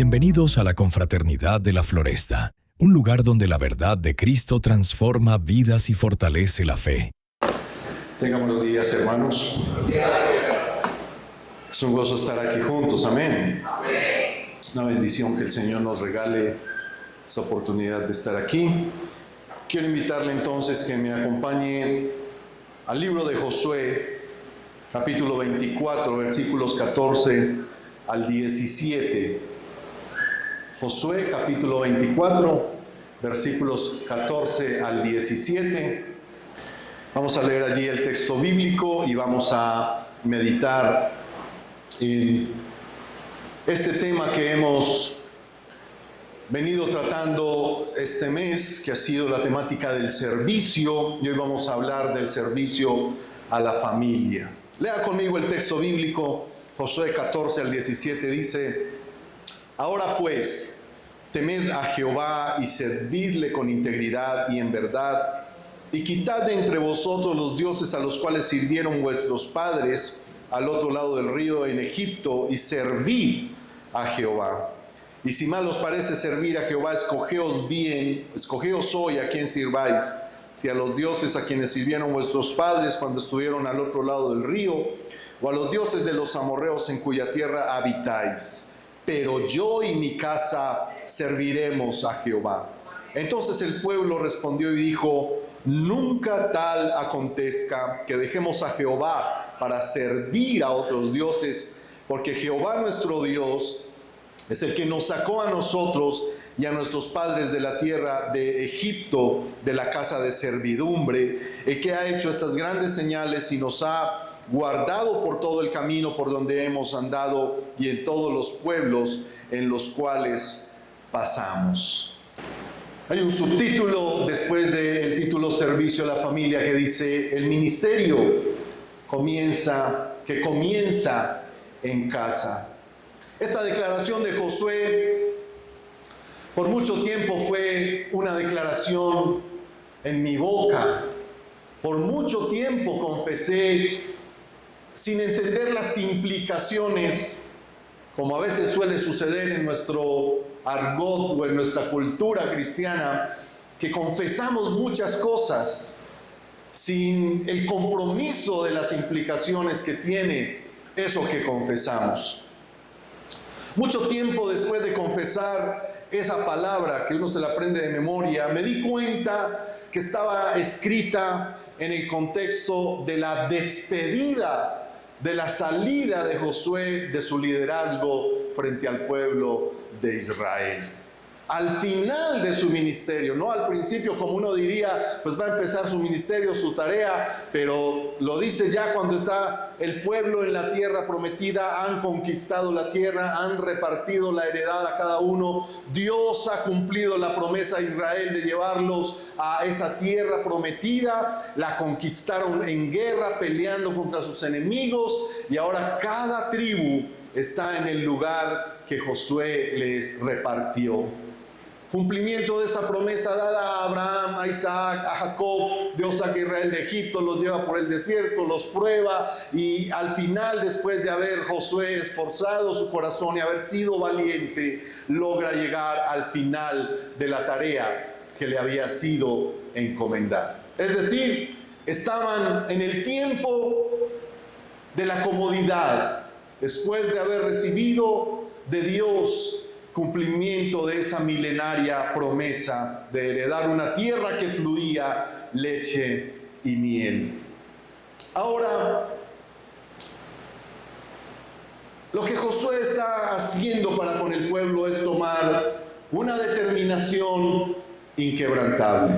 Bienvenidos a la Confraternidad de la Floresta, un lugar donde la verdad de Cristo transforma vidas y fortalece la fe. Tengan buenos días, hermanos. Es un gozo estar aquí juntos, amén. Una bendición que el Señor nos regale esta oportunidad de estar aquí. Quiero invitarle entonces que me acompañe al libro de Josué, capítulo 24, versículos 14 al 17. Josué, capítulo 24, versículos 14 al 17. Vamos a leer allí el texto bíblico y vamos a meditar en este tema que hemos venido tratando este mes, que ha sido la temática del servicio, y hoy vamos a hablar del servicio a la familia. Lea conmigo el texto bíblico, Josué 14 al 17, dice: Ahora pues, temed a Jehová y servidle con integridad y en verdad, y quitad de entre vosotros los dioses a los cuales sirvieron vuestros padres al otro lado del río en Egipto, y servid a Jehová. Y si mal os parece servir a Jehová, escogeos hoy a quién sirváis, si a los dioses a quienes sirvieron vuestros padres cuando estuvieron al otro lado del río, o a los dioses de los amorreos en cuya tierra habitáis. Pero yo y mi casa serviremos a Jehová. Entonces el pueblo respondió y dijo: nunca tal acontezca que dejemos a Jehová para servir a otros dioses, porque Jehová nuestro Dios es el que nos sacó a nosotros y a nuestros padres de la tierra de Egipto, de la casa de servidumbre, el que ha hecho estas grandes señales y nos ha guardado por todo el camino por donde hemos andado y en todos los pueblos en los cuales pasamos. Hay un subtítulo después del título Servicio a la Familia que dice: el ministerio comienza en casa. Esta declaración de Josué por mucho tiempo fue una declaración en mi boca. Por mucho tiempo confesé sin entender las implicaciones, como a veces suele suceder en nuestro argot o en nuestra cultura cristiana, que confesamos muchas cosas sin el compromiso de las implicaciones que tiene eso que confesamos. Mucho tiempo después de confesar esa palabra, que uno se la aprende de memoria, me di cuenta que estaba escrita en el contexto de la despedida, de la salida de Josué de su liderazgo frente al pueblo de Israel. Al final de su ministerio, no al principio, como uno diría, pues va a empezar su ministerio, su tarea, pero lo dice ya cuando está el pueblo en la tierra prometida, han conquistado la tierra, han repartido la heredad a cada uno. Dios ha cumplido la promesa a Israel de llevarlos a esa tierra prometida, la conquistaron en guerra, peleando contra sus enemigos, y ahora cada tribu está en el lugar que Josué les repartió. Cumplimiento de esa promesa dada a Abraham, a Isaac, a Jacob. Dios saca a Israel de Egipto, los lleva por el desierto, los prueba, y al final, después de haber Josué esforzado su corazón y haber sido valiente, logra llegar al final de la tarea que le había sido encomendada. Es decir, estaban en el tiempo de la comodidad, después de haber recibido de Dios cumplimiento de esa milenaria promesa de heredar una tierra que fluía leche y miel. Ahora, lo que Josué está haciendo para con el pueblo es tomar una determinación inquebrantable.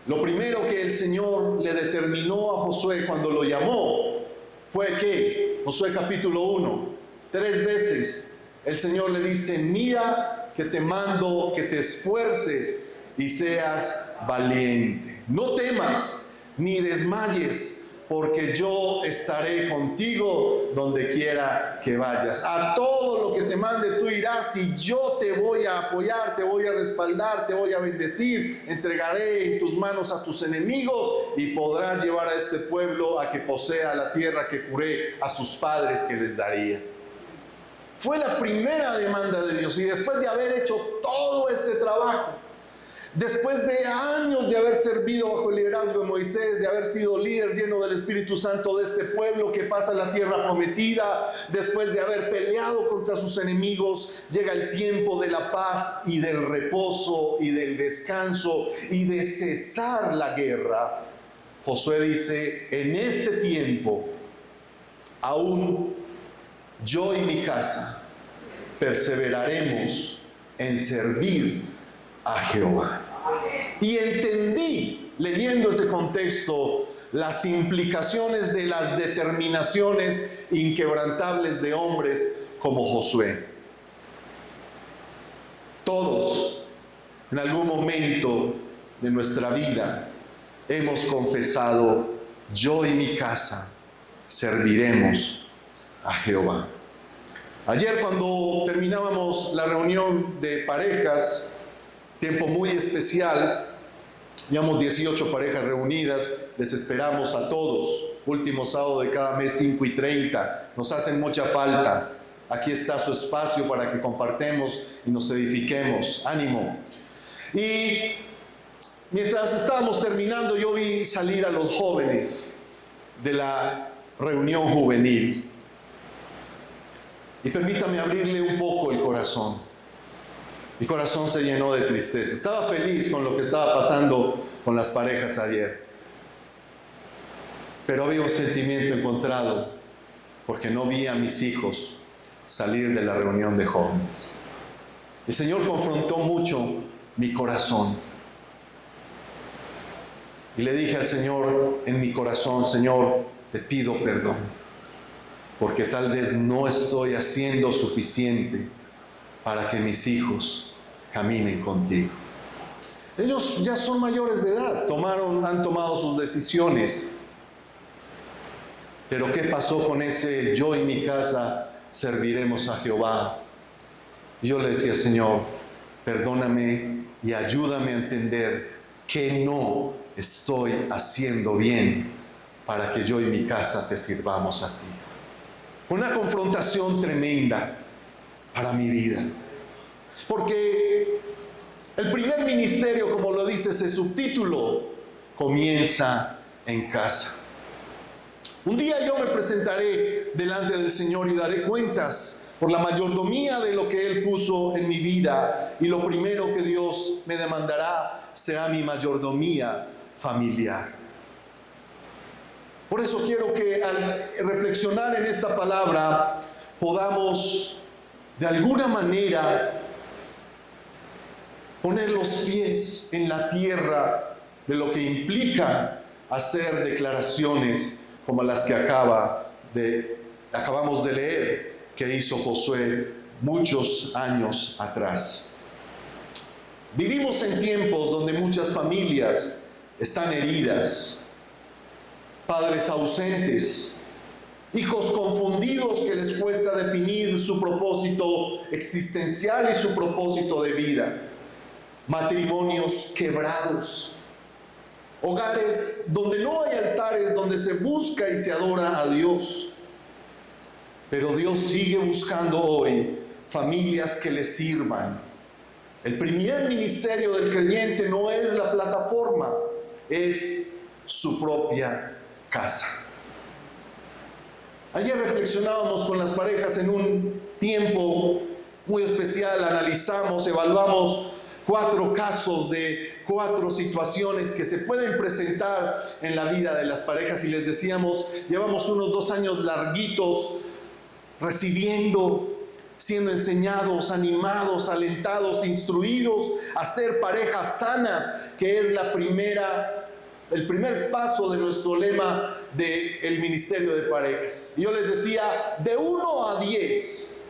Lo primero que el Señor le determinó a Josué cuando lo llamó fue que, Josué capítulo 1, 3 veces el Señor le dice: mira que te mando que te esfuerces y seas valiente. No temas ni desmayes, porque yo estaré contigo donde quiera que vayas. A todo lo que te mande tú irás, y yo te voy a apoyar, te voy a respaldar, te voy a bendecir. Entregaré en tus manos a tus enemigos y podrás llevar a este pueblo a que posea la tierra que juré a sus padres que les daría. Fue la primera demanda de Dios. Y después de haber hecho todo ese trabajo, después de años de haber servido bajo el liderazgo de Moisés, de haber sido líder lleno del Espíritu Santo de este pueblo que pasa a la tierra prometida, después de haber peleado contra sus enemigos, llega el tiempo de la paz y del reposo y del descanso y de cesar la guerra. Josué dice: en este tiempo, aún yo y mi casa perseveraremos en servir a Jehová. Y entendí, leyendo ese contexto, las implicaciones de las determinaciones inquebrantables de hombres como Josué. Todos, en algún momento de nuestra vida, hemos confesado: yo y mi casa serviremos a Jehová. Ayer, cuando terminábamos la reunión de parejas, tiempo muy especial, llevamos 18 parejas reunidas, les esperamos a todos, último sábado de cada mes, 5:30, nos hacen mucha falta. Aquí está su espacio para que compartamos y nos edifiquemos. Ánimo. Y mientras estábamos terminando, yo vi salir a los jóvenes de la reunión juvenil. Y permítame abrirle un poco el corazón. Mi corazón se llenó de tristeza. Estaba feliz con lo que estaba pasando con las parejas ayer. Pero había un sentimiento encontrado porque no vi a mis hijos salir de la reunión de jóvenes. El Señor confrontó mucho mi corazón. Y le dije al Señor en mi corazón: Señor, te pido perdón, porque tal vez no estoy haciendo suficiente para que mis hijos caminen contigo. Ellos ya son mayores de edad, han tomado sus decisiones. Pero ¿qué pasó con ese yo y mi casa serviremos a Jehová? Y yo le decía: Señor, perdóname y ayúdame a entender que no estoy haciendo bien para que yo y mi casa te sirvamos a ti. Una confrontación tremenda para mi vida. Porque el primer ministerio, como lo dice ese subtítulo, comienza en casa. Un día yo me presentaré delante del Señor y daré cuentas por la mayordomía de lo que Él puso en mi vida. Y lo primero que Dios me demandará será mi mayordomía familiar. Por eso quiero que al reflexionar en esta palabra podamos de alguna manera poner los pies en la tierra de lo que implica hacer declaraciones como las que acabamos de leer que hizo Josué muchos años atrás. Vivimos en tiempos donde muchas familias están heridas, padres ausentes, hijos confundidos que les cuesta definir su propósito existencial y su propósito de vida, matrimonios quebrados, hogares donde no hay altares, donde se busca y se adora a Dios. Pero Dios sigue buscando hoy familias que le sirvan. El primer ministerio del creyente no es la plataforma, es su propia casa. Ayer reflexionábamos con las parejas en un tiempo muy especial, analizamos, evaluamos 4 casos de 4 situaciones que se pueden presentar en la vida de las parejas y les decíamos, llevamos unos 2 años larguitos recibiendo, siendo enseñados, animados, alentados, instruidos a ser parejas sanas, que es el primer paso de nuestro lema del ministerio de parejas. Y yo les decía, de 1 a 10,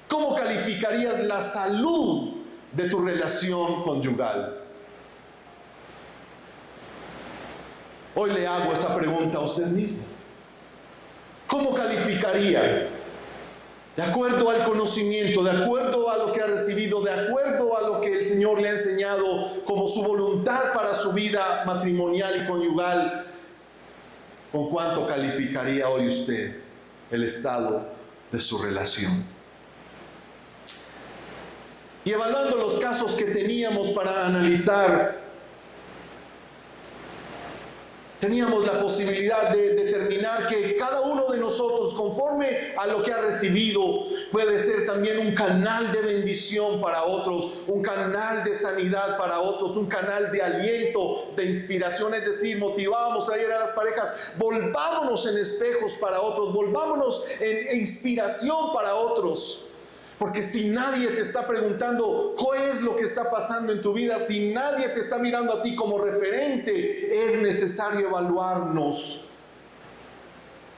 ¿cómo calificarías la salud de tu relación conyugal? Hoy le hago esa pregunta a usted mismo. ¿Cómo calificaría? De acuerdo al conocimiento, de acuerdo a lo que ha recibido, de acuerdo a lo que el Señor le ha enseñado como su voluntad para su vida matrimonial y conyugal, ¿con cuánto calificaría hoy usted el estado de su relación? Y evaluando los casos que teníamos para analizar, teníamos la posibilidad de determinar que cada uno de nosotros, conforme a lo que ha recibido, puede ser también un canal de bendición para otros, un canal de sanidad para otros, un canal de aliento, de inspiración. Es decir, motivábamos ayer a las parejas: volvámonos en espejos para otros, volvámonos en inspiración para otros. Porque si nadie te está preguntando qué es lo que está pasando en tu vida, si nadie te está mirando a ti como referente, es necesario evaluarnos.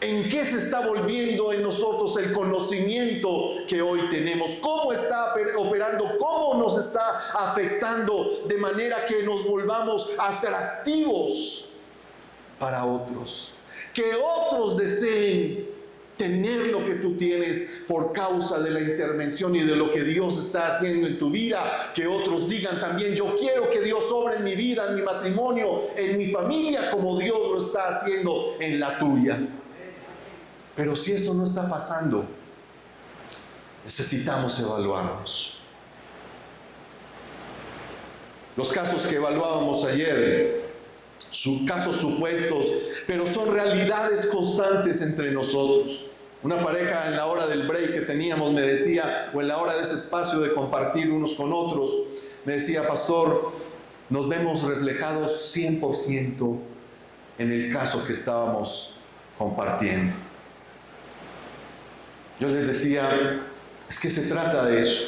¿En qué se está volviendo en nosotros el conocimiento que hoy tenemos? ¿Cómo está operando? ¿Cómo nos está afectando de manera que nos volvamos atractivos para otros? Que otros deseen tener lo que tú tienes por causa de la intervención y de lo que Dios está haciendo en tu vida. Que otros digan también: yo quiero que Dios obre en mi vida, en mi matrimonio, en mi familia, como Dios lo está haciendo en la tuya. Pero si eso no está pasando, necesitamos evaluarnos. Los casos que evaluábamos ayer, casos supuestos, pero son realidades constantes entre nosotros. Una pareja, en la hora del break que teníamos, me decía, o en la hora de ese espacio de compartir unos con otros, me decía: pastor, nos vemos reflejados 100% en el caso que estábamos compartiendo. Yo les decía: es que se trata de eso.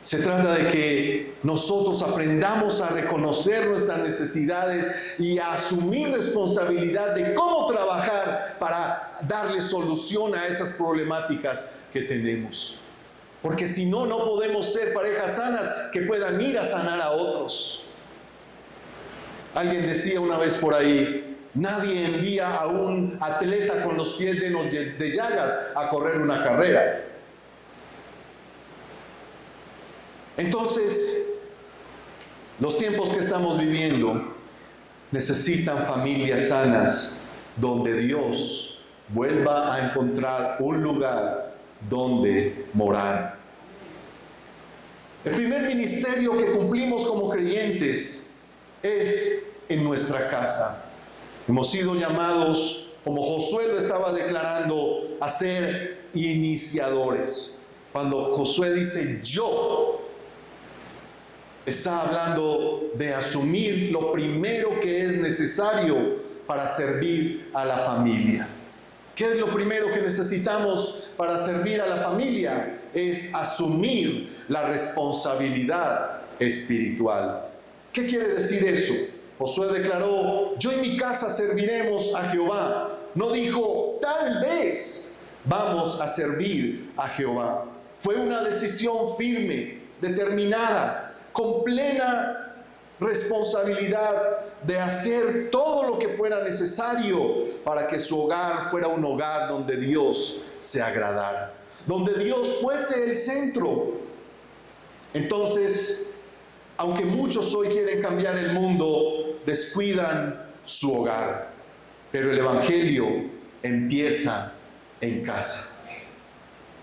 Se trata de que nosotros aprendamos a reconocer nuestras necesidades y a asumir responsabilidad de cómo trabajar para darle solución a esas problemáticas que tenemos. Porque si no, no podemos ser parejas sanas que puedan ir a sanar a otros. Alguien decía una vez por ahí: nadie envía a un atleta con los pies llenos de llagas a correr una carrera. Entonces, los tiempos que estamos viviendo necesitan familias sanas, donde Dios vuelva a encontrar un lugar donde morar. El primer ministerio que cumplimos como creyentes es en nuestra casa. Hemos sido llamados, como Josué lo estaba declarando, a ser iniciadores. Cuando Josué dice yo, está hablando de asumir lo primero que es necesario para servir a la familia. ¿Qué es lo primero que necesitamos para servir a la familia? Es asumir la responsabilidad espiritual. ¿Qué quiere decir eso? Josué declaró: yo y mi casa serviremos a Jehová. No dijo: tal vez vamos a servir a Jehová. Fue una decisión firme, determinada, con plena responsabilidad de hacer todo lo que fuera necesario para que su hogar fuera un hogar donde Dios se agradara, donde Dios fuese el centro. Entonces, aunque muchos hoy quieren cambiar el mundo, descuidan su hogar, pero el Evangelio empieza en casa.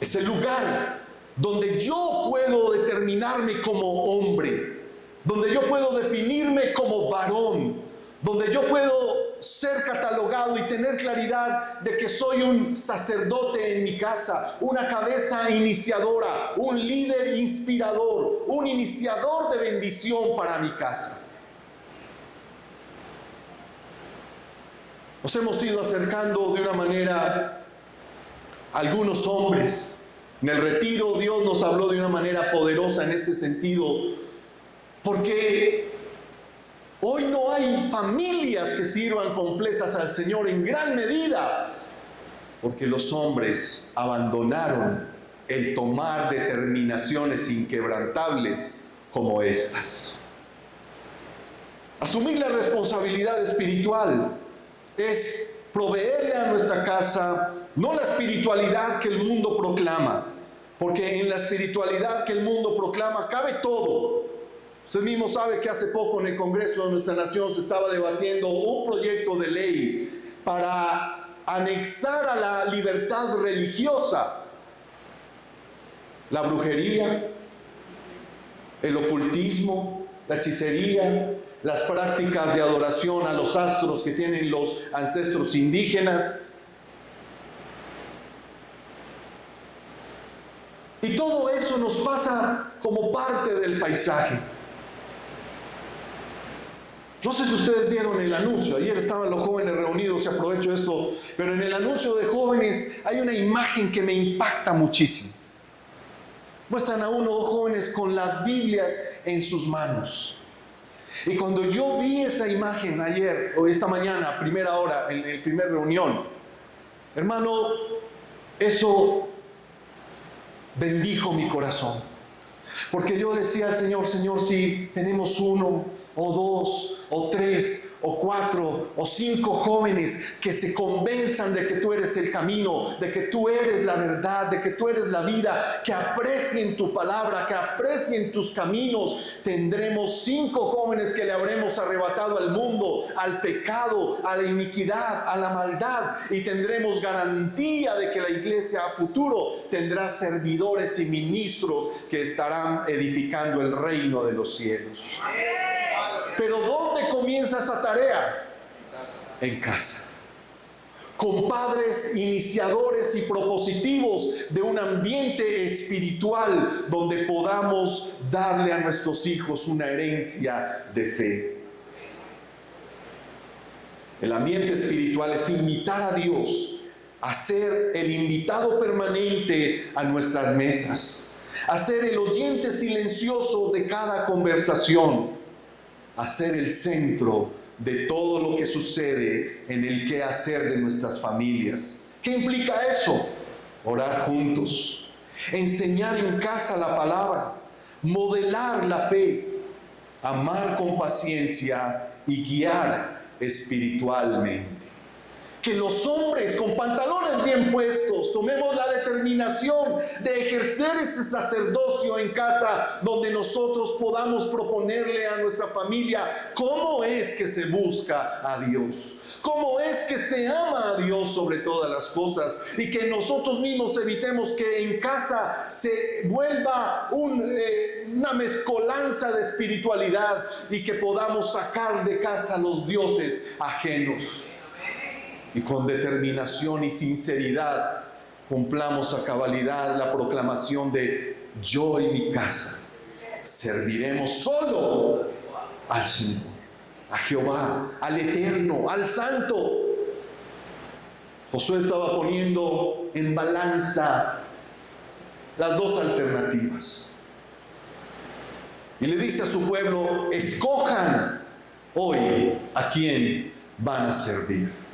Es el lugar donde yo puedo determinarme como hombre, donde yo puedo definirme como varón, donde yo puedo ser catalogado y tener claridad de que soy un sacerdote en mi casa, una cabeza iniciadora, un líder inspirador, un iniciador de bendición para mi casa. Nos hemos ido acercando de una manera a algunos hombres. En el retiro Dios nos habló de una manera poderosa en este sentido, porque hoy no hay familias que sirvan completas al Señor en gran medida, porque los hombres abandonaron el tomar determinaciones inquebrantables como estas. Asumir la responsabilidad espiritual es proveerle a nuestra casa no la espiritualidad que el mundo proclama, porque en la espiritualidad que el mundo proclama cabe todo. Usted mismo sabe que hace poco en el Congreso de nuestra nación se estaba debatiendo un proyecto de ley para anexar a la libertad religiosa la brujería, el ocultismo, la hechicería, las prácticas de adoración a los astros que tienen los ancestros indígenas. Y todo eso nos pasa como parte del paisaje. No sé si ustedes vieron el anuncio, ayer estaban los jóvenes reunidos, y aprovecho esto, pero en el anuncio de jóvenes hay una imagen que me impacta muchísimo. Muestran a uno o dos jóvenes con las Biblias en sus manos. Y cuando yo vi esa imagen ayer, o esta mañana, a primera hora, en la primera reunión, hermano, eso bendijo mi corazón. Porque yo decía al Señor, Señor, si tenemos uno, o dos, o tres, o cuatro, o cinco jóvenes que se convenzan de que tú eres el camino, de que tú eres la verdad, de que tú eres la vida, que aprecien tu palabra, que aprecien tus caminos, tendremos 5 jóvenes que le habremos arrebatado al mundo, al pecado, a la iniquidad, a la maldad, y tendremos garantía de que la iglesia a futuro tendrá servidores y ministros que estarán edificando el reino de los cielos. Pero ¿dónde comienza esa tarea? En casa. Con padres iniciadores y propositivos de un ambiente espiritual donde podamos darle a nuestros hijos una herencia de fe. El ambiente espiritual es invitar a Dios a ser el invitado permanente a nuestras mesas, a ser el oyente silencioso de cada conversación, a ser el centro de todo lo que sucede en el quehacer de nuestras familias. ¿Qué implica eso? Orar juntos, enseñar en casa la palabra, modelar la fe, amar con paciencia y guiar espiritualmente. Que los hombres con pantalones bien puestos tomemos la determinación de ejercer ese sacerdocio en casa, donde nosotros podamos proponerle a nuestra familia cómo es que se busca a Dios, cómo es que se ama a Dios sobre todas las cosas, y que nosotros mismos evitemos que en casa se vuelva una mezcolanza de espiritualidad y que podamos sacar de casa los dioses ajenos. Y con determinación y sinceridad cumplamos a cabalidad la proclamación de: yo y mi casa serviremos solo al Señor, a Jehová, al Eterno, al Santo. Josué estaba poniendo en balanza las dos alternativas y le dice a su pueblo: escojan hoy a quién van a servir.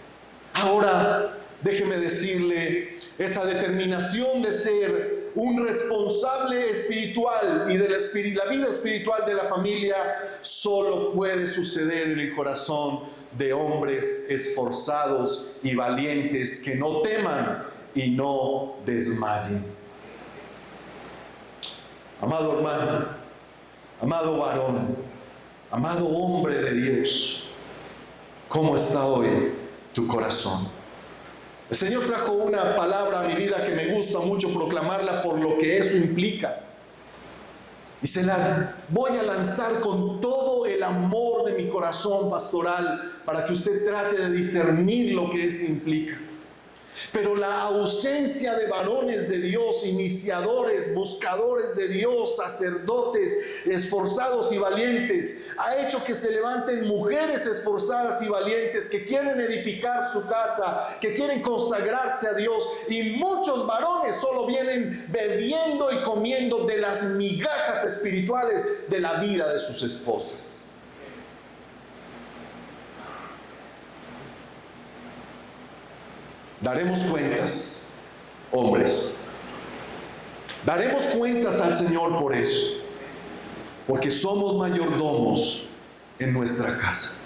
Ahora, déjeme decirle, esa determinación de ser un responsable espiritual y de la vida espiritual de la familia solo puede suceder en el corazón de hombres esforzados y valientes que no teman y no desmayen. Amado hermano, amado varón, amado hombre de Dios, ¿cómo está hoy tu corazón? El Señor trajo una palabra a mi vida que me gusta mucho proclamarla por lo que eso implica, y se las voy a lanzar con todo el amor de mi corazón pastoral para que usted trate de discernir lo que eso implica. Pero la ausencia de varones de Dios, iniciadores, buscadores de Dios, sacerdotes esforzados y valientes, ha hecho que se levanten mujeres esforzadas y valientes que quieren edificar su casa, que quieren consagrarse a Dios, y muchos varones solo vienen bebiendo y comiendo de las migajas espirituales de la vida de sus esposas. Daremos cuentas, hombres. Daremos cuentas al Señor por eso, porque somos mayordomos en nuestra casa.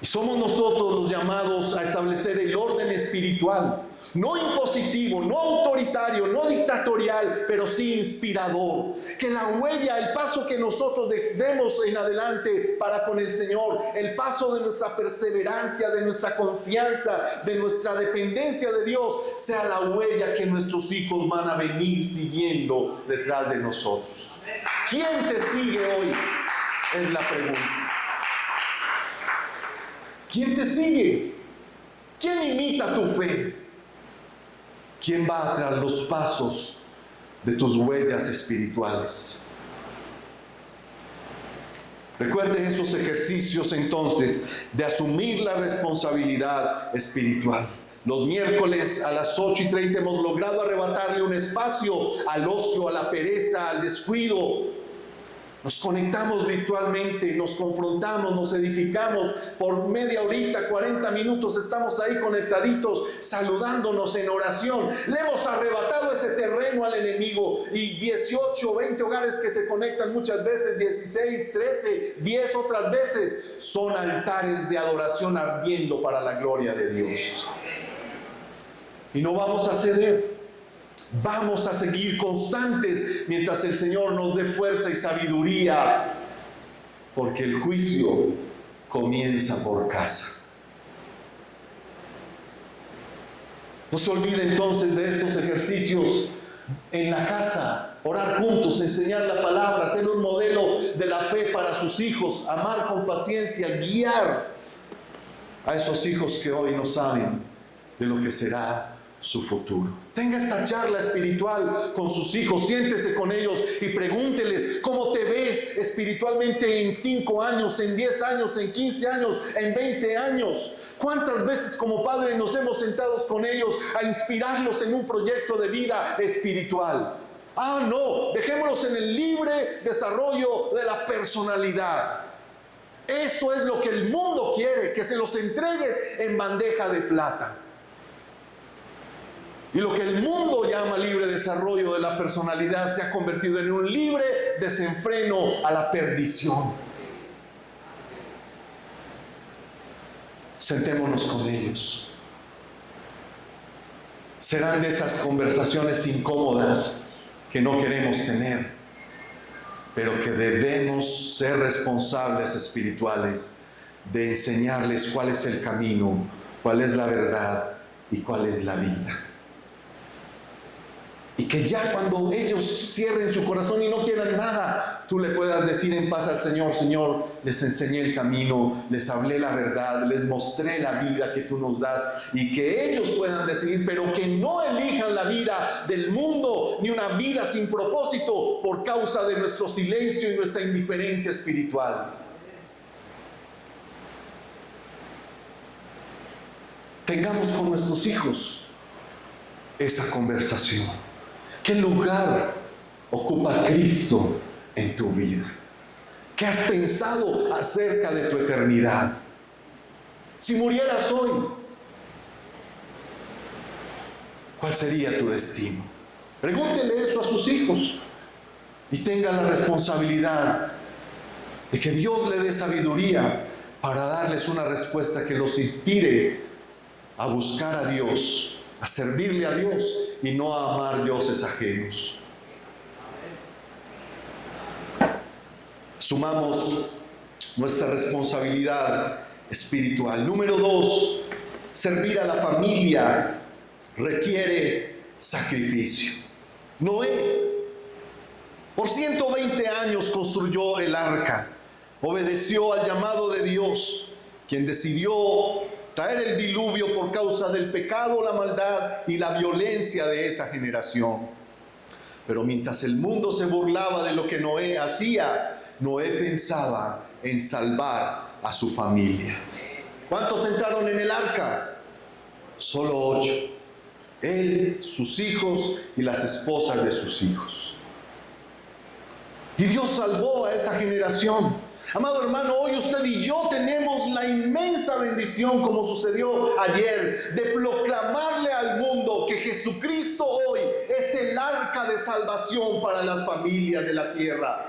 Y somos nosotros los llamados a establecer el orden espiritual, no impositivo, no autoritario, no dictatorial, pero sí inspirador. Que la huella, el paso que nosotros demos en adelante para con el Señor, el paso de nuestra perseverancia, de nuestra confianza, de nuestra dependencia de Dios, sea la huella que nuestros hijos van a venir siguiendo detrás de nosotros. ¿Quién te sigue hoy? Es la pregunta. ¿Quién te sigue? ¿Quién imita tu fe? ¿Quién va tras los pasos de tus huellas espirituales? Recuerden esos ejercicios entonces de asumir la responsabilidad espiritual. Los miércoles a las 8:30 hemos logrado arrebatarle un espacio al ocio, a la pereza, al descuido. Nos conectamos virtualmente, nos confrontamos, nos edificamos por media horita, 40 minutos, estamos ahí conectaditos, saludándonos en oración. Le hemos arrebatado ese terreno al enemigo y 18, 20 hogares que se conectan muchas veces, 16, 13, 10 otras veces, son altares de adoración ardiendo para la gloria de Dios. Y no vamos a ceder. Vamos a seguir constantes mientras el Señor nos dé fuerza y sabiduría, porque el juicio comienza por casa. No se olvide entonces de estos ejercicios en la casa, orar juntos, enseñar la palabra, ser un modelo de la fe para sus hijos, amar con paciencia, guiar a esos hijos que hoy no saben de lo que será su futuro. Tenga esta charla espiritual con sus hijos, siéntese con ellos y pregúnteles cómo te ves espiritualmente en 5 años, en 10 años, en 15 años, en 20 años. ¿Cuántas veces como padres nos hemos sentado con ellos a inspirarlos en un proyecto de vida espiritual? Ah, no, dejémoslos en el libre desarrollo de la personalidad. Eso es lo que el mundo quiere, que se los entregues en bandeja de plata. Y lo que el mundo llama libre desarrollo de la personalidad se ha convertido en un libre desenfreno a la perdición. Sentémonos con ellos. Serán de esas conversaciones incómodas que no queremos tener, pero que debemos ser responsables espirituales de enseñarles cuál es el camino, cuál es la verdad y cuál es la vida. Y que ya cuando ellos cierren su corazón y no quieran nada, tú le puedas decir en paz al Señor: Señor, les enseñé el camino, les hablé la verdad, les mostré la vida que tú nos das, y que ellos puedan decidir, pero que no elijan la vida del mundo, ni una vida sin propósito por causa de nuestro silencio y nuestra indiferencia espiritual. Tengamos con nuestros hijos esa conversación. ¿Qué lugar ocupa Cristo en tu vida? ¿Qué has pensado acerca de tu eternidad? Si murieras hoy, ¿cuál sería tu destino? Pregúntele eso a sus hijos y tenga la responsabilidad de que Dios le dé sabiduría para darles una respuesta que los inspire a buscar a Dios, a servirle a Dios y no a amar dioses ajenos. Sumamos nuestra responsabilidad espiritual. Número 2, servir a la familia requiere sacrificio. Noé, por 120 años construyó el arca, obedeció al llamado de Dios, quien decidió traer el diluvio por causa del pecado, la maldad y la violencia de esa generación. Pero mientras el mundo se burlaba de lo que Noé hacía, Noé pensaba en salvar a su familia. ¿Cuántos entraron en el arca? Solo 8. Él, sus hijos y las esposas de sus hijos. Y Dios salvó a esa generación. Amado hermano, hoy usted y yo tenemos la inmensa bendición, como sucedió ayer, de proclamarle al mundo que Jesucristo hoy es el arca de salvación para las familias de la tierra.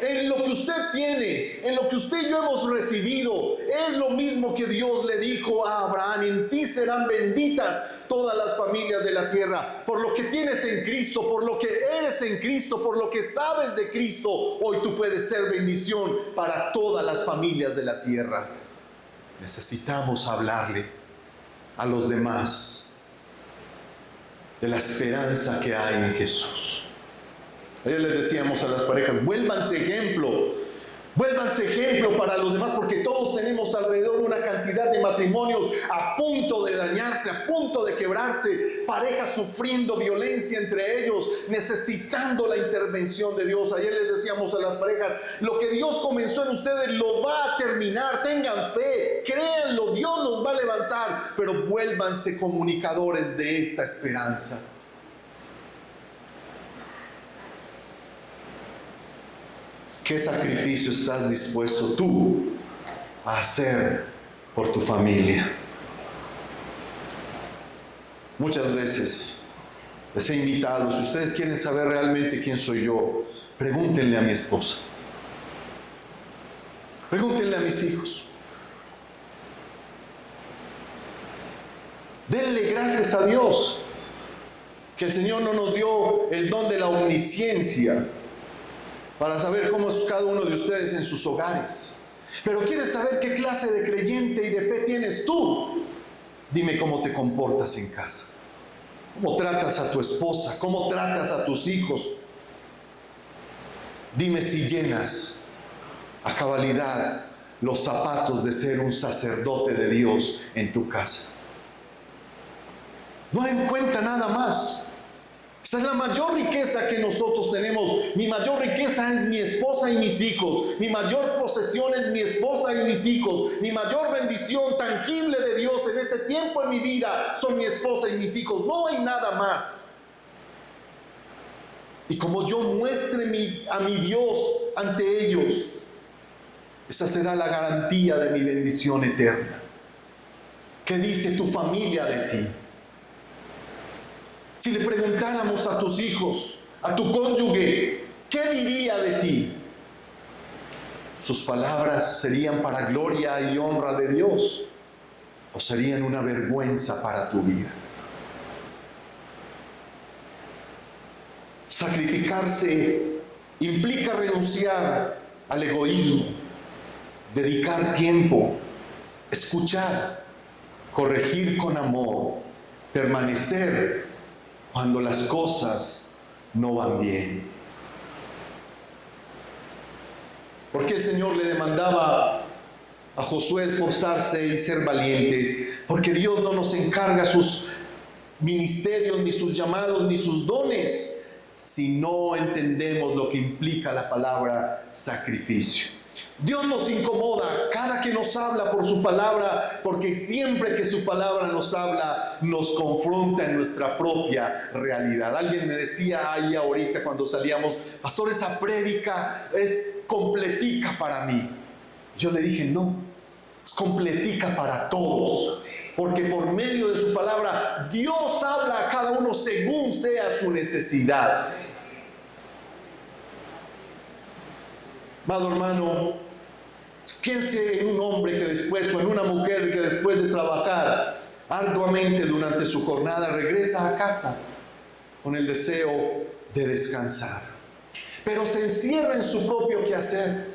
en lo que usted tiene, en lo que usted y yo hemos recibido, es lo mismo que Dios le dijo a Abraham: en ti serán benditas todas las familias de la tierra. Por lo que tienes en Cristo, por lo que eres en Cristo, por lo que sabes de Cristo, hoy tú puedes ser bendición para todas las familias de la tierra. Necesitamos hablarle a los demás de la esperanza que hay en Jesús. Ayer les decíamos a las parejas: vuélvanse ejemplo para los demás, porque todos tenemos alrededor una cantidad de matrimonios a punto de dañarse, a punto de quebrarse, parejas sufriendo violencia entre ellos, necesitando la intervención de Dios. Ayer les decíamos a las parejas: lo que Dios comenzó en ustedes lo va a terminar, tengan fe, créanlo, Dios los va a levantar, pero vuélvanse comunicadores de esta esperanza. ¿Qué sacrificio estás dispuesto tú a hacer por tu familia? Muchas veces les he invitado: si ustedes quieren saber realmente quién soy yo, pregúntenle a mi esposa, pregúntenle a mis hijos. Denle gracias a Dios que el Señor no nos dio el don de la omnisciencia para saber cómo es cada uno de ustedes en sus hogares. Pero ¿quieres saber qué clase de creyente y de fe tienes tú? Dime cómo te comportas en casa, cómo tratas a tu esposa, cómo tratas a tus hijos. Dime si llenas a cabalidad los zapatos de ser un sacerdote de Dios en tu casa. No en cuenta nada más. Esa es la mayor riqueza que nosotros tenemos. Mi mayor riqueza es mi esposa y mis hijos. Mi mayor posesión es mi esposa y mis hijos. Mi mayor bendición tangible de Dios en este tiempo en mi vida son mi esposa y mis hijos. No hay nada más. Y como yo muestre a mi Dios ante ellos, esa será la garantía de mi bendición eterna. ¿Qué dice tu familia de ti? Si le preguntáramos a tus hijos, a tu cónyuge, ¿qué diría de ti? ¿Sus palabras serían para gloria y honra de Dios o serían una vergüenza para tu vida? Sacrificarse implica renunciar al egoísmo, dedicar tiempo, escuchar, corregir con amor, permanecer cuando las cosas no van bien. ¿Por qué el Señor le demandaba a Josué esforzarse y ser valiente? Porque Dios no nos encarga sus ministerios, ni sus llamados, ni sus dones, si no entendemos lo que implica la palabra sacrificio. Dios nos incomoda cada que nos habla por su palabra, porque siempre que su palabra nos habla, nos confronta en nuestra propia realidad. Alguien me decía ahí ahorita cuando salíamos: pastor, esa prédica es completica para mí. Yo le dije: no, es completica para todos, porque por medio de su palabra Dios habla a cada uno según sea su necesidad. Amado hermano, piense en un hombre que después, o en una mujer que después de trabajar arduamente durante su jornada, regresa a casa con el deseo de descansar, pero se encierra en su propio quehacer.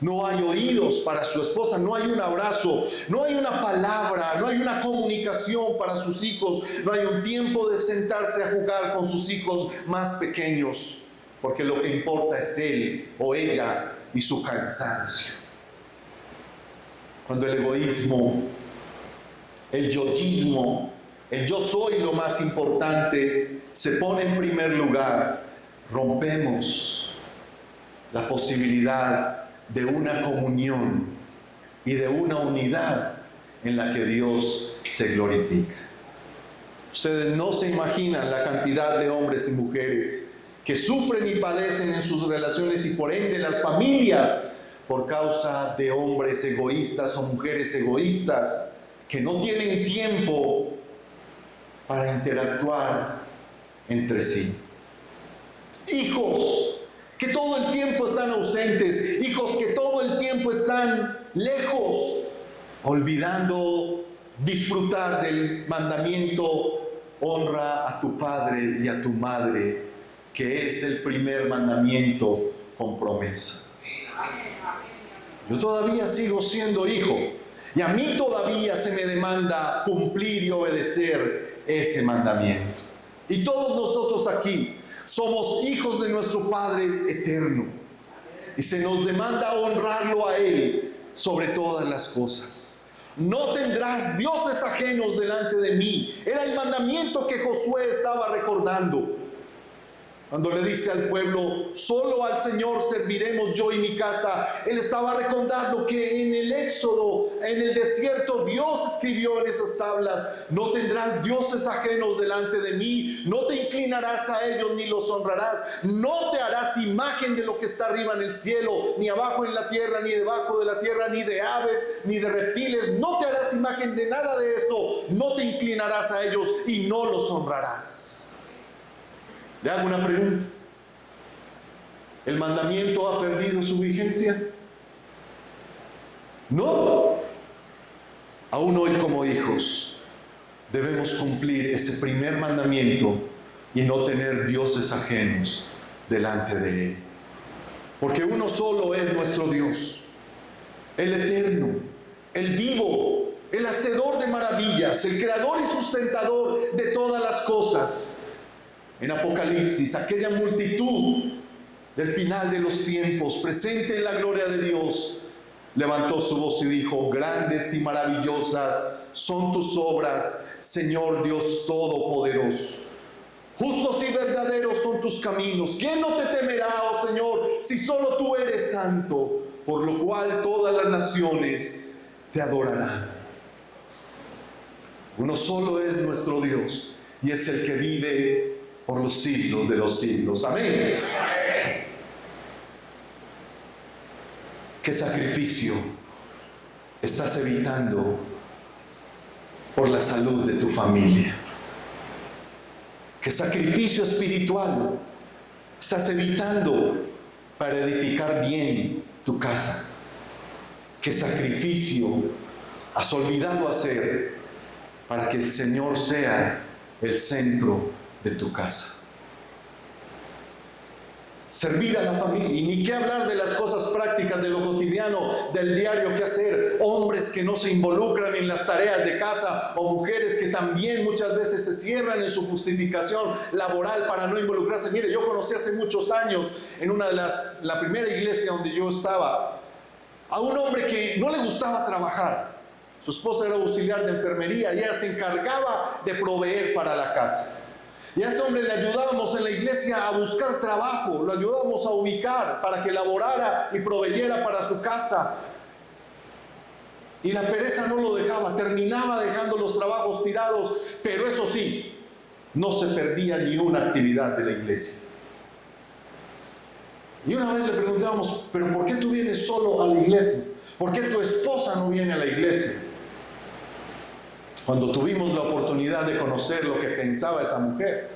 No hay oídos para su esposa, no hay un abrazo, no hay una palabra, no hay una comunicación para sus hijos, no hay un tiempo de sentarse a jugar con sus hijos más pequeños, porque lo que importa es él o ella y su cansancio. Cuando el egoísmo, el yoísmo, el yo soy lo más importante, se pone en primer lugar, rompemos la posibilidad de una comunión y de una unidad en la que Dios se glorifica. Ustedes no se imaginan la cantidad de hombres y mujeres que sufren y padecen en sus relaciones, y por ende las familias, por causa de hombres egoístas o mujeres egoístas que no tienen tiempo para interactuar entre sí. Hijos que todo el tiempo están ausentes, hijos que todo el tiempo están lejos, olvidando disfrutar del mandamiento: honra a tu padre y a tu madre, que es el primer mandamiento con promesa. Yo todavía sigo siendo hijo, y a mí todavía se me demanda cumplir y obedecer ese mandamiento. Y todos nosotros aquí somos hijos de nuestro Padre eterno, y se nos demanda honrarlo a Él sobre todas las cosas. No tendrás dioses ajenos delante de mí. Era el mandamiento que Josué estaba recordando cuando le dice al pueblo: solo al Señor serviremos yo y mi casa. Él estaba recordando que en el Éxodo, en el desierto, Dios escribió en esas tablas: no tendrás dioses ajenos delante de mí, no te inclinarás a ellos ni los honrarás, no te harás imagen de lo que está arriba en el cielo, ni abajo en la tierra, ni debajo de la tierra, ni de aves, ni de reptiles. No te harás imagen de nada de esto, no te inclinarás a ellos y no los honrarás. Le hago una pregunta: ¿el mandamiento ha perdido su vigencia? No. Aún hoy, como hijos, debemos cumplir ese primer mandamiento y no tener dioses ajenos delante de Él. Porque uno solo es nuestro Dios, el eterno, el vivo, el hacedor de maravillas, el creador y sustentador de todas las cosas. En Apocalipsis, aquella multitud del final de los tiempos, presente en la gloria de Dios, levantó su voz y dijo: grandes y maravillosas son tus obras, Señor Dios Todopoderoso. Justos y verdaderos son tus caminos. ¿Quién no te temerá, oh Señor, si solo tú eres santo? Por lo cual todas las naciones te adorarán. Uno solo es nuestro Dios, y es el que vive por los siglos de los siglos. Amén. ¿Qué sacrificio estás evitando por la salud de tu familia? ¿Qué sacrificio espiritual estás evitando para edificar bien tu casa? ¿Qué sacrificio has olvidado hacer para que el Señor sea el centro de tu casa? Servir a la familia, y ni qué hablar de las cosas prácticas, de lo cotidiano, del diario que hacer. Hombres que no se involucran en las tareas de casa, o mujeres que también muchas veces se cierran en su justificación laboral para no involucrarse. Mire, yo conocí hace muchos años, en una de la primera iglesia donde yo estaba, a un hombre que no le gustaba trabajar. Su esposa era auxiliar de enfermería y ella se encargaba de proveer para la casa. Y a este hombre le ayudábamos en la iglesia a buscar trabajo, lo ayudábamos a ubicar para que laborara y proveyera para su casa. Y la pereza no lo dejaba, terminaba dejando los trabajos tirados, pero eso sí, no se perdía ni una actividad de la iglesia. Y una vez le preguntábamos: ¿pero por qué tú vienes solo a la iglesia? ¿Por qué tu esposa no viene a la iglesia? Cuando tuvimos la oportunidad de conocer lo que pensaba esa mujer: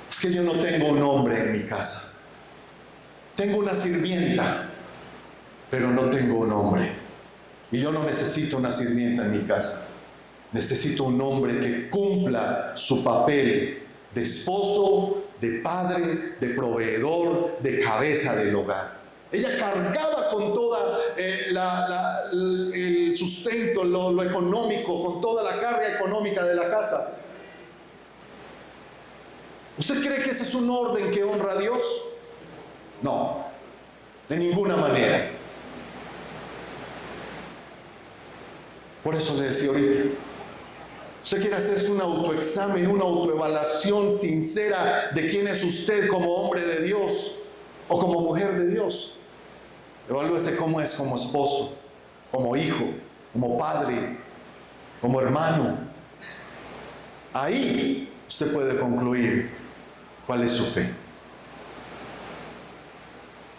es que yo no tengo un hombre en mi casa. Tengo una sirvienta, pero no tengo un hombre. Y yo no necesito una sirvienta en mi casa. Necesito un hombre que cumpla su papel de esposo, de padre, de proveedor, de cabeza del hogar. Ella cargaba con toda el sustento, lo económico, con toda la carga económica de la casa. ¿Usted cree que ese es un orden que honra a Dios? No, de ninguna manera. Por eso le decía ahorita, usted quiere hacerse un autoexamen, una autoevaluación sincera de quién es usted como hombre de Dios o como mujer de Dios. Evalúese cómo es como esposo, como hijo, como padre, como hermano. Ahí usted puede concluir cuál es su fe.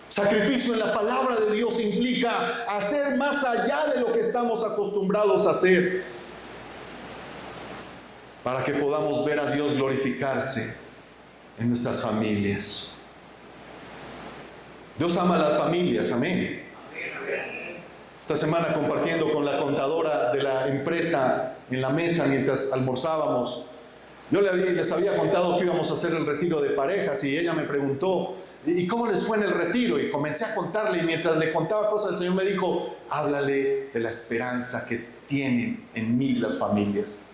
Sacrificio en la palabra de Dios implica hacer más allá de lo que estamos acostumbrados a hacer, para que podamos ver a Dios glorificarse en nuestras familias. Dios ama a las familias, amén. Esta semana, compartiendo con la contadora de la empresa en la mesa mientras almorzábamos, yo les había contado que íbamos a hacer el retiro de parejas y ella me preguntó, ¿y cómo les fue en el retiro? Y comencé a contarle, y mientras le contaba cosas, el Señor me dijo, háblale de la esperanza que tienen en mí las familias.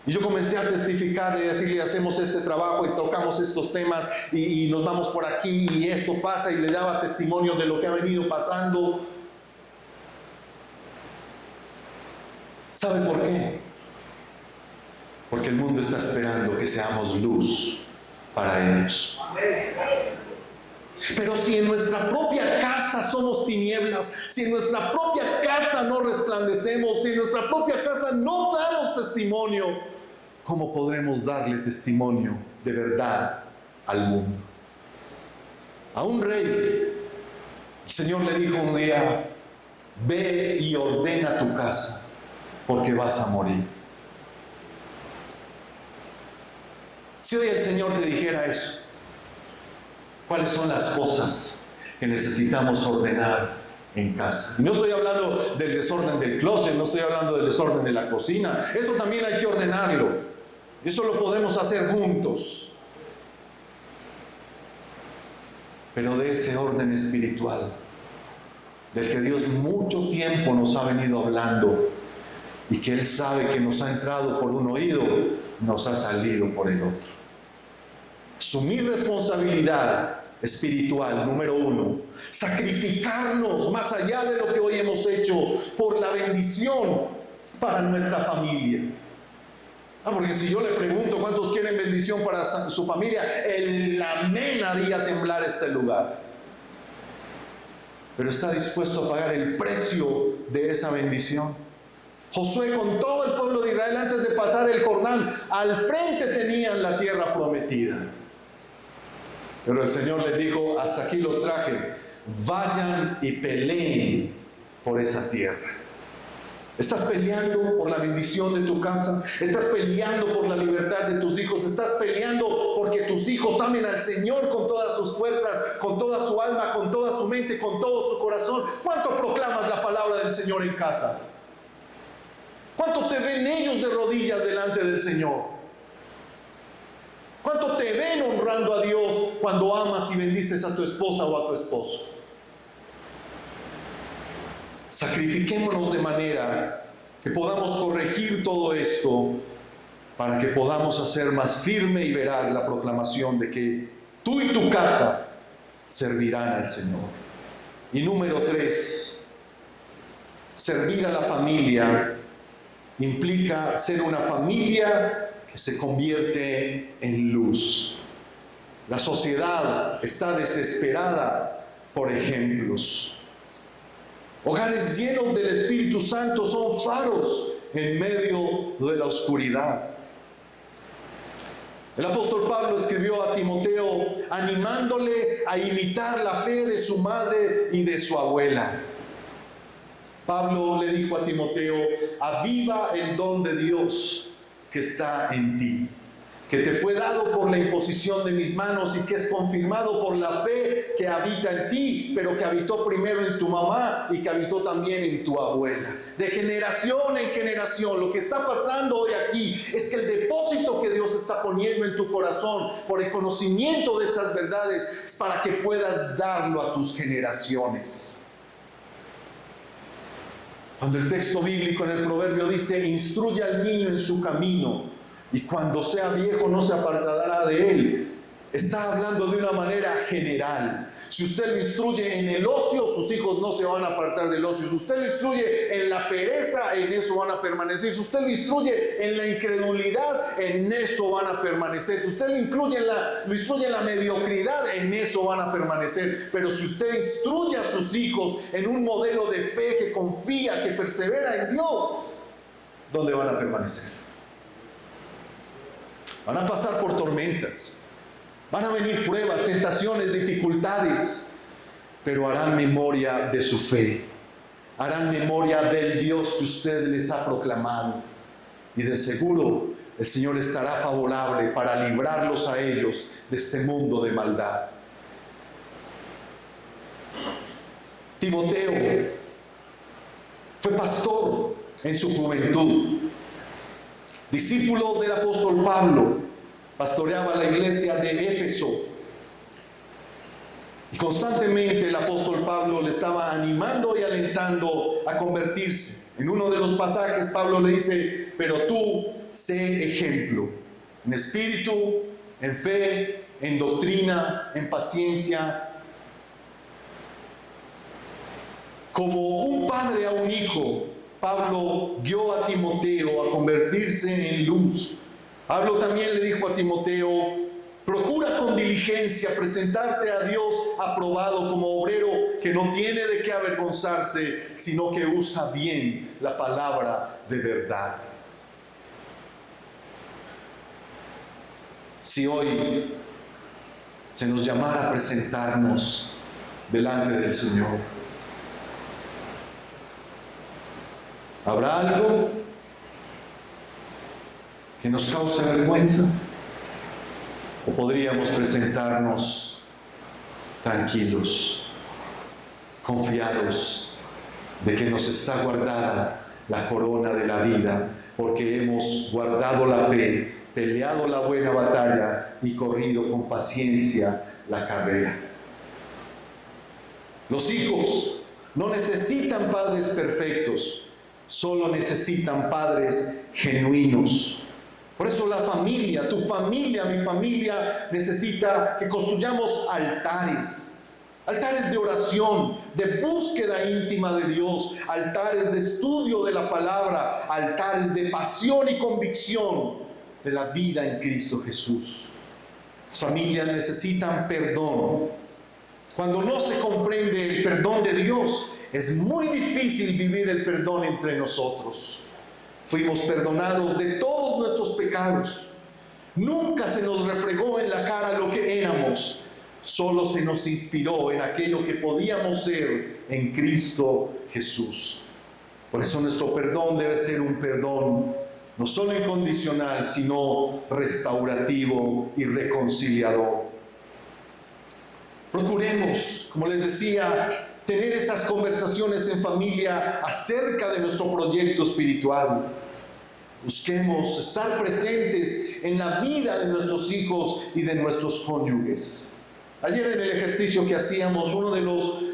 Y yo comencé a testificarle y a decirle, hacemos este trabajo y tocamos estos temas y nos vamos por aquí y esto pasa, y le daba testimonio de lo que ha venido pasando. ¿Sabe por qué? Porque el mundo está esperando que seamos luz para ellos. Pero si en nuestra propia casa somos tinieblas, si en nuestra propia casa no resplandecemos, si en nuestra propia casa no damos testimonio, ¿cómo podremos darle testimonio de verdad al mundo? A un rey, el Señor le dijo un día, ve y ordena tu casa, porque vas a morir. Si hoy el Señor te dijera eso, ¿cuáles son las cosas que necesitamos ordenar en casa? Y no estoy hablando del desorden del closet, no estoy hablando del desorden de la cocina. Esto también hay que ordenarlo. Eso lo podemos hacer juntos. Pero de ese orden espiritual, del que Dios mucho tiempo nos ha venido hablando, y que Él sabe que nos ha entrado por un oído, nos ha salido por el otro. Asumir responsabilidad espiritual, número 1. Sacrificarnos más allá de lo que hoy hemos hecho por la bendición para nuestra familia. Porque si yo le pregunto cuántos quieren bendición para su familia, el amén haría temblar este lugar. Pero está dispuesto a pagar el precio de esa bendición. Josué con todo el pueblo de Israel, antes de pasar el Jordán, al frente tenían la tierra prometida. Pero el Señor les dijo, hasta aquí los traje, vayan y peleen por esa tierra. ¿Estás peleando por la bendición de tu casa? ¿Estás peleando por la libertad de tus hijos? ¿Estás peleando porque tus hijos amen al Señor con todas sus fuerzas, con toda su alma, con toda su mente, con todo su corazón? ¿Cuánto proclamas la palabra del Señor en casa? ¿Cuánto te ven ellos de rodillas delante del Señor? ¿Cuánto te ven honrando a Dios cuando amas y bendices a tu esposa o a tu esposo? Sacrifiquémonos de manera que podamos corregir todo esto para que podamos hacer más firme y veraz la proclamación de que tú y tu casa servirán al Señor. Y número 3, servir a la familia implica ser una familia que se convierte en luz. La sociedad está desesperada por ejemplos. Hogares llenos del Espíritu Santo son faros en medio de la oscuridad. El apóstol Pablo escribió a Timoteo animándole a imitar la fe de su madre y de su abuela. Pablo le dijo a Timoteo, aviva el don de Dios que está en ti, que te fue dado por la imposición de mis manos y que es confirmado por la fe que habita en ti, pero que habitó primero en tu mamá y que habitó también en tu abuela. De generación en generación, lo que está pasando hoy aquí es que el depósito que Dios está poniendo en tu corazón por el conocimiento de estas verdades es para que puedas darlo a tus generaciones. Cuando el texto bíblico en el proverbio dice, instruye al niño en su camino, y cuando sea viejo no se apartará de él, está hablando de una manera general. Si usted lo instruye en el ocio, sus hijos no se van a apartar del ocio. Si usted lo instruye en la pereza, en eso van a permanecer. Si usted lo instruye en la incredulidad, en eso van a permanecer. Si usted lo instruye en la mediocridad, en eso van a permanecer. Pero si usted instruye a sus hijos en un modelo de fe que confía, que persevera en Dios, ¿dónde van a permanecer? Van a pasar por tormentas, van a venir pruebas, tentaciones, dificultades, pero harán memoria de su fe, harán memoria del Dios que usted les ha proclamado, y de seguro el Señor estará favorable para librarlos a ellos de este mundo de maldad. Timoteo fue pastor en su juventud, discípulo del apóstol Pablo, pastoreaba la iglesia de Éfeso. Y constantemente el apóstol Pablo le estaba animando y alentando a convertirse. En uno de los pasajes Pablo le dice: pero tú sé ejemplo, en espíritu, en fe, en doctrina, en paciencia. Como un padre a un hijo, Pablo guió a Timoteo a convertirse en luz. Pablo también le dijo a Timoteo: procura con diligencia presentarte a Dios aprobado como obrero que no tiene de qué avergonzarse, sino que usa bien la palabra de verdad. Si hoy se nos llamara a presentarnos delante del Señor, ¿habrá algo que nos cause vergüenza? ¿O podríamos presentarnos tranquilos, confiados de que nos está guardada la corona de la vida, porque hemos guardado la fe, peleado la buena batalla y corrido con paciencia la carrera? Los hijos no necesitan padres perfectos, solo necesitan padres genuinos. Por eso la familia, tu familia, mi familia, necesita que construyamos altares de oración, de búsqueda íntima de Dios, altares de estudio de la palabra, altares de pasión y convicción de la vida en Cristo Jesús. Las familias necesitan perdón. Cuando no se comprende el perdón de Dios, es muy difícil vivir el perdón entre nosotros. Fuimos perdonados de todos nuestros pecados. Nunca se nos refregó en la cara lo que éramos. Solo se nos inspiró en aquello que podíamos ser en Cristo Jesús. Por eso nuestro perdón debe ser un perdón no solo incondicional, sino restaurativo y reconciliador. Procuremos, como les decía, tener estas conversaciones en familia acerca de nuestro proyecto espiritual. Busquemos estar presentes en la vida de nuestros hijos y de nuestros cónyuges. Ayer en el ejercicio que hacíamos, uno de los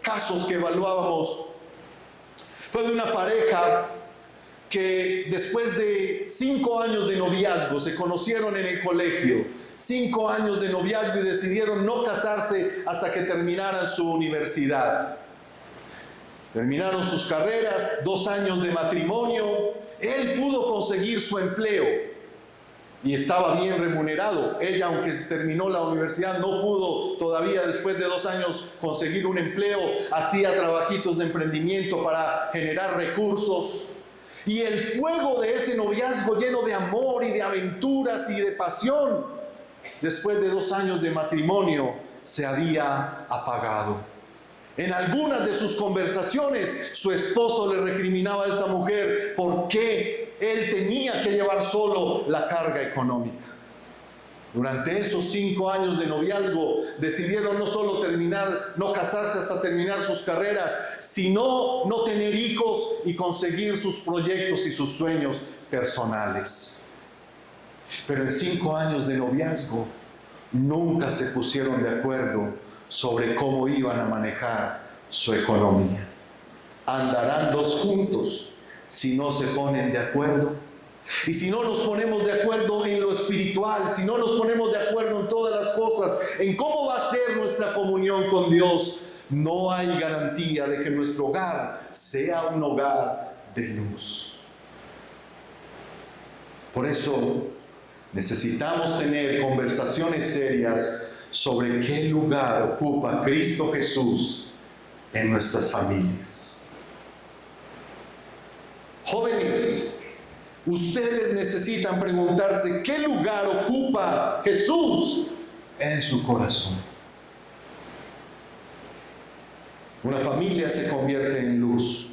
casos que evaluábamos fue de una pareja que después de 5 años de noviazgo se conocieron en el colegio. 5 años de noviazgo y decidieron no casarse hasta que terminaran su universidad. Terminaron sus carreras, 2 años de matrimonio. Él pudo conseguir su empleo y estaba bien remunerado. Ella, aunque terminó la universidad, no pudo todavía después de 2 años conseguir un empleo. Hacía trabajitos de emprendimiento para generar recursos. Y el fuego de ese noviazgo lleno de amor y de aventuras y de pasión, después de 2 años de matrimonio, se había apagado. En algunas de sus conversaciones, su esposo le recriminaba a esta mujer por qué él tenía que llevar solo la carga económica. Durante esos 5 años de noviazgo, decidieron no solo no casarse hasta terminar sus carreras, sino no tener hijos y conseguir sus proyectos y sus sueños personales. Pero en 5 años de noviazgo nunca se pusieron de acuerdo sobre cómo iban a manejar su economía. ¿Andarán 2 juntos si no se ponen de acuerdo? Y si no nos ponemos de acuerdo en lo espiritual, si no nos ponemos de acuerdo en todas las cosas, en cómo va a ser nuestra comunión con Dios, no hay garantía de que nuestro hogar sea un hogar de luz. Por eso necesitamos tener conversaciones serias sobre qué lugar ocupa Cristo Jesús en nuestras familias. Jóvenes, ustedes necesitan preguntarse qué lugar ocupa Jesús en su corazón. Una familia se convierte en luz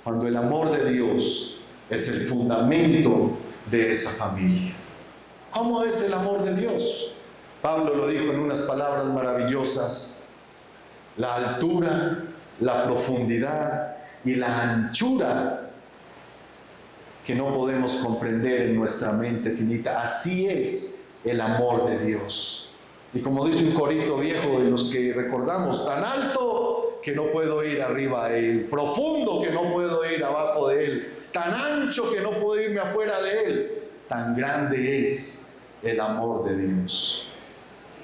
cuando el amor de Dios es el fundamento de esa familia. ¿Cómo es el amor de Dios? Pablo lo dijo en unas palabras maravillosas: la altura, la profundidad y la anchura que no podemos comprender en nuestra mente finita. Así es el amor de Dios. Y como dice un corito viejo de los que recordamos, tan alto que no puedo ir arriba de él, profundo que no puedo ir abajo de él, tan ancho que no puedo irme afuera de él, tan grande es el amor de Dios.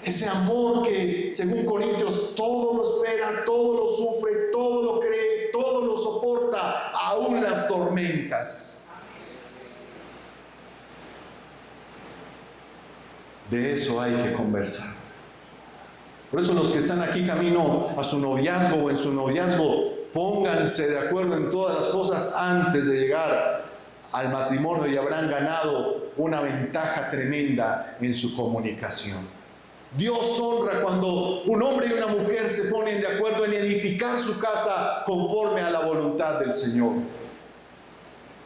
Ese amor que, según Corintios, todo lo espera, todo lo sufre, todo lo cree, todo lo soporta, aún las tormentas. De eso hay que conversar. Por eso los que están aquí camino a su noviazgo o en su noviazgo, pónganse de acuerdo en todas las cosas antes de llegar al matrimonio y habrán ganado una ventaja tremenda en su comunicación. Dios honra cuando un hombre y una mujer se ponen de acuerdo en edificar su casa conforme a la voluntad del Señor.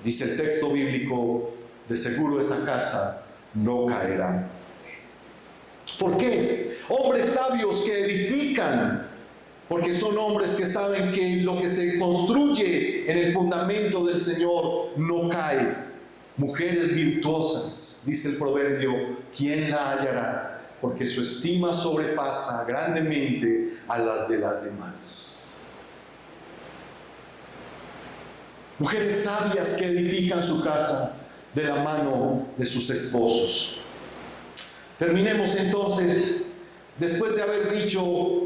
Dice el texto bíblico: de seguro esa casa no caerá. ¿Por qué? Hombres sabios que edifican, porque son hombres que saben que lo que se construye en el fundamento del Señor no cae. Mujeres virtuosas, dice el proverbio, ¿quién la hallará? Porque su estima sobrepasa grandemente a las de las demás. Mujeres sabias que edifican su casa de la mano de sus esposos. Terminemos entonces, después de haber dicho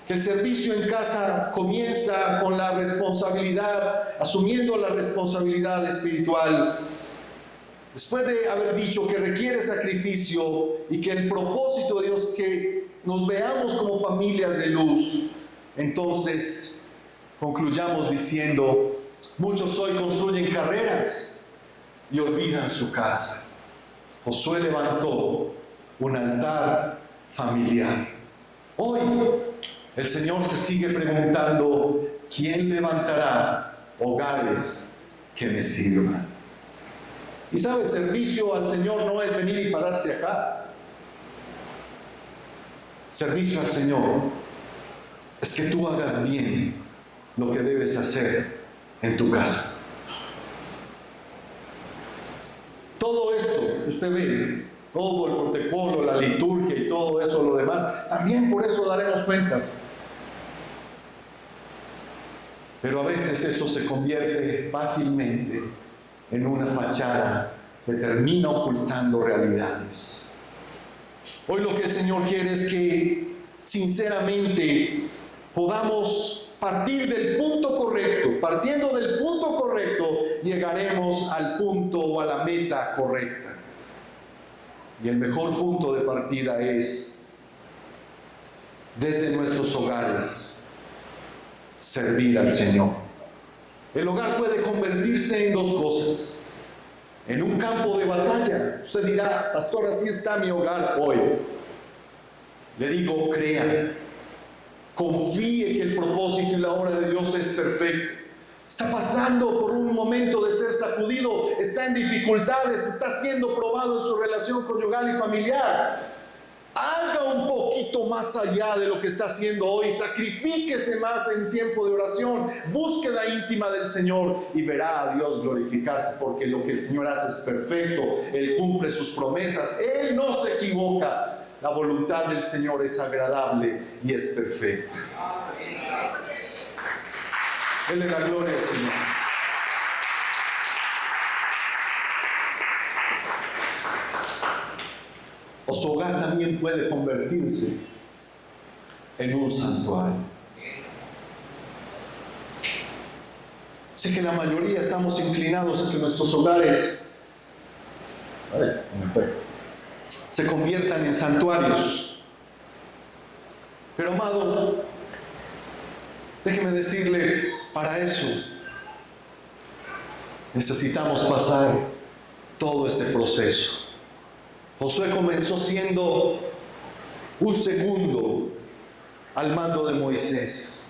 que el servicio en casa comienza con la responsabilidad, asumiendo la responsabilidad espiritual. Después de haber dicho que requiere sacrificio y que el propósito de Dios es que nos veamos como familias de luz, entonces concluyamos diciendo: muchos hoy construyen carreras y olvidan su casa. Josué levantó un altar familiar. Hoy el Señor se sigue preguntando: ¿quién levantará hogares que me sirvan? Y sabes, servicio al Señor no es venir y pararse acá. Servicio al Señor es que tú hagas bien lo que debes hacer en tu casa. Todo esto, usted ve, todo el protocolo, la liturgia y todo eso, lo demás, también por eso daremos cuentas. Pero a veces eso se convierte fácilmente en una fachada que termina ocultando realidades. Hoy lo que el Señor quiere es que sinceramente podamos partir del punto correcto. Partiendo del punto correcto, llegaremos al punto o a la meta correcta. Y el mejor punto de partida es, desde nuestros hogares, servir al Señor. El hogar puede convertirse en dos cosas: en un campo de batalla. Usted dirá: pastor, así está mi hogar hoy. Le digo: crea, confíe que el propósito y la obra de Dios es perfecto. Está pasando por un momento de ser sacudido, está en dificultades, está siendo probado en su relación conyugal y familiar. Haga un poquito más allá de lo que está haciendo hoy. Sacrifíquese más en tiempo de oración, búsqueda íntima del Señor, y verá a Dios glorificarse, porque lo que el Señor hace es perfecto. Él cumple sus promesas, Él no se equivoca. La voluntad del Señor es agradable y es perfecta. Él es la gloria del Señor. O su hogar también puede convertirse en un santuario. Sé que la mayoría estamos inclinados a que nuestros hogares se conviertan en santuarios. Pero amado, déjeme decirle, para eso necesitamos pasar todo ese proceso. Josué comenzó siendo un segundo al mando de Moisés.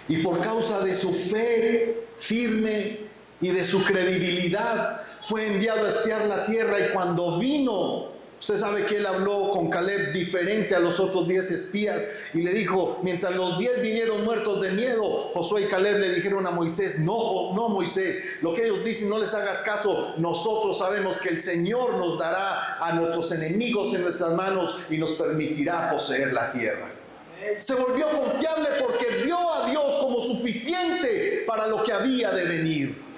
Y por causa de su fe firme y de su credibilidad. Fue enviado a espiar la tierra y cuando vino, usted sabe que él habló con Caleb diferente a los otros 10 espías y le dijo, mientras los 10 vinieron muertos de miedo, Josué y Caleb le dijeron a Moisés, no Moisés, lo que ellos dicen no les hagas caso, nosotros sabemos que el Señor nos dará a nuestros enemigos en nuestras manos y nos permitirá poseer la tierra. Se volvió confiable porque vio a Dios como suficiente para lo que había de venir.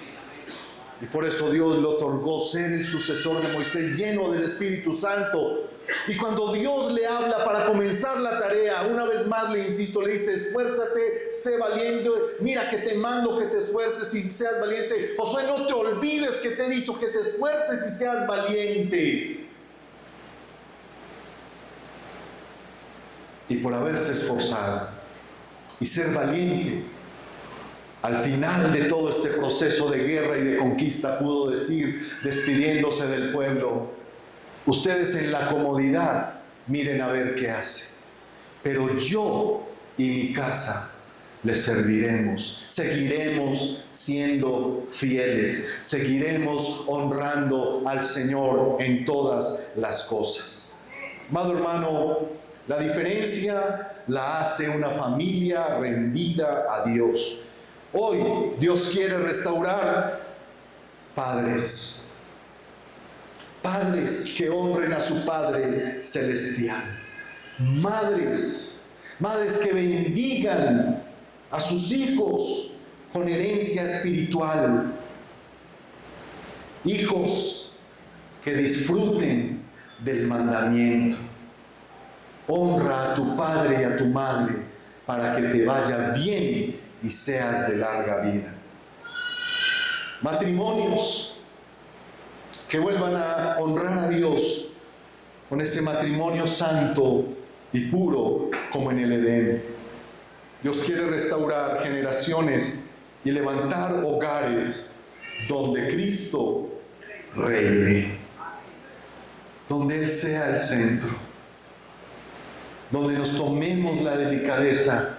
Y por eso Dios le otorgó ser el sucesor de Moisés, lleno del Espíritu Santo. Y cuando Dios le habla para comenzar la tarea, una vez más le insisto, le dice, esfuérzate, sé valiente, mira que te mando que te esfuerces y seas valiente. Josué, no te olvides que te he dicho que te esfuerces y seas valiente. Y por haberse esforzado y ser valiente, al final de todo este proceso de guerra y de conquista pudo decir, despidiéndose del pueblo, ustedes en la comodidad miren a ver qué hace, pero yo y mi casa les serviremos, seguiremos siendo fieles, seguiremos honrando al Señor en todas las cosas. Amado hermano, la diferencia la hace una familia rendida a Dios. Hoy Dios quiere restaurar padres que honren a su Padre Celestial, madres que bendigan a sus hijos con herencia espiritual, hijos que disfruten del mandamiento. Honra a tu padre y a tu madre para que te vaya bien y seas de larga vida. Matrimonios que vuelvan a honrar a Dios con ese matrimonio santo y puro como en el Edén. Dios quiere restaurar generaciones y levantar hogares donde Cristo reine, donde Él sea el centro, donde nos tomemos la delicadeza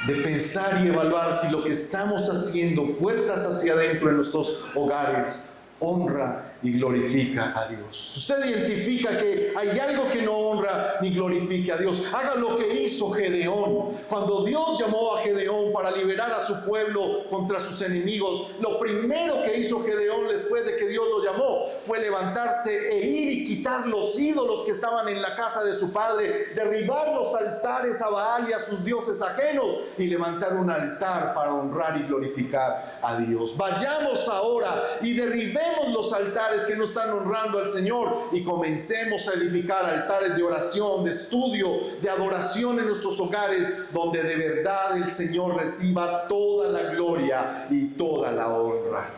de pensar y evaluar si lo que estamos haciendo, puertas hacia adentro en nuestros hogares, honra y glorifica a Dios. Usted identifica que hay algo que no honra ni glorifica a Dios. Haga lo que hizo Gedeón. Cuando Dios llamó a Gedeón para liberar a su pueblo contra sus enemigos, lo primero que hizo Gedeón después de que Dios lo llamó fue levantarse e ir y quitar los ídolos que estaban en la casa de su padre, derribar los altares a Baal y a sus dioses ajenos y levantar un altar para honrar y glorificar a Dios. Vayamos ahora y derribemos los altares que no están honrando al Señor y comencemos a edificar altares de oración, de estudio, de adoración en nuestros hogares, donde de verdad el Señor reciba toda la gloria y toda la honra.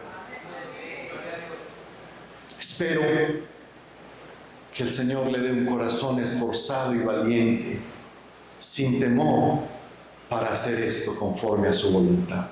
Espero que el Señor le dé un corazón esforzado y valiente, sin temor, para hacer esto conforme a su voluntad.